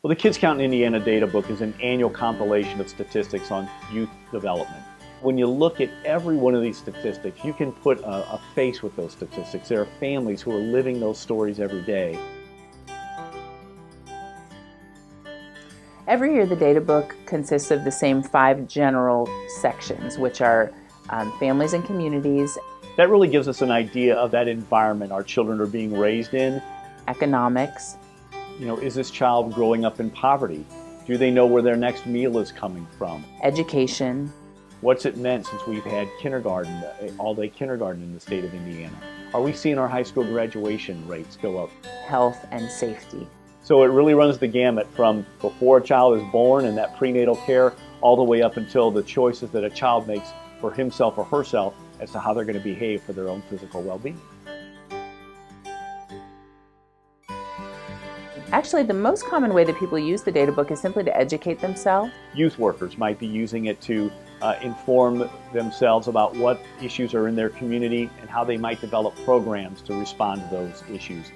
Well, the Kids Count in Indiana Data Book is an annual compilation of statistics on youth development. When you look at every one of these statistics, you can put a face with those statistics. There are families who are living those stories every day. Every year, the data book consists of the same 5 general sections, which are families and communities, That really gives us an idea of that environment our children are being raised in. economics, Is this child growing up in poverty? Do they know where their next meal is coming from? education, What's it meant since we've had kindergarten, all-day kindergarten in the state of Indiana? Are we seeing our high school graduation rates go up? health, and safety. So it really runs the gamut from before a child is born and that prenatal care all the way up until the choices that a child makes for himself or herself as to how they're going to behave for their own physical well-being. Actually, the most common way that people use the data book is simply to educate themselves. Youth workers might be using it to inform themselves about what issues are in their community and how they might develop programs to respond to those issues.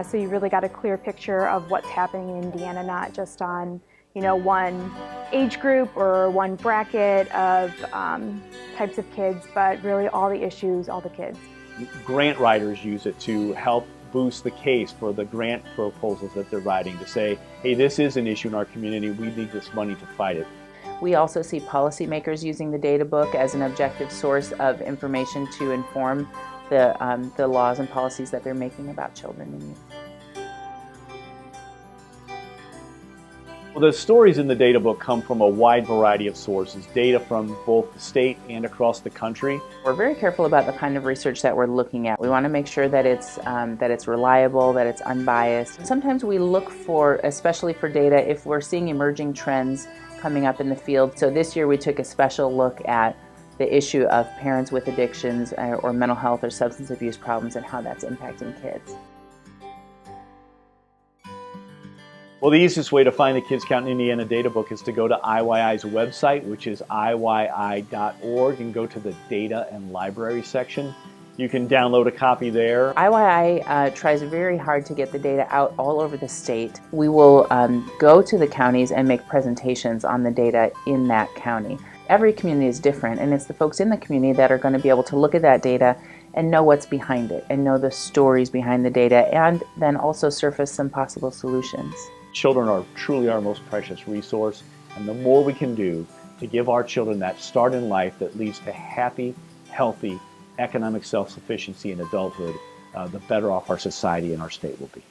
So you really got a clear picture of what's happening in Indiana, not just on one age group or one bracket of types of kids, but really all the issues, all the kids. Grant writers use it to help boost the case for the grant proposals that they're writing to say, hey, this is an issue in our community, we need this money to fight it. We also see policymakers using the data book as an objective source of information to inform the laws and policies that they're making about children and youth. Well, the stories in the data book come from a wide variety of sources, data from both the state and across the country. We're very careful about the kind of research that we're looking at. We want to make sure that it's reliable, that it's unbiased. Sometimes we look for, especially for data, if we're seeing emerging trends coming up in the field. So this year we took a special look at the issue of parents with addictions or mental health or substance abuse problems and how that's impacting kids. Well, the easiest way to find the Kids Count in Indiana Data Book is to go to IYI's website, which is iyyi.org, and go to the Data and Library section. You can download a copy there. IYI tries very hard to get the data out all over the state. We will go to the counties and make presentations on the data in that county. Every community is different, and it's the folks in the community that are going to be able to look at that data and know what's behind it, and know the stories behind the data, and then also surface some possible solutions. Children are truly our most precious resource, and the more we can do to give our children that start in life that leads to happy, healthy, economic self-sufficiency in adulthood, the better off our society and our state will be.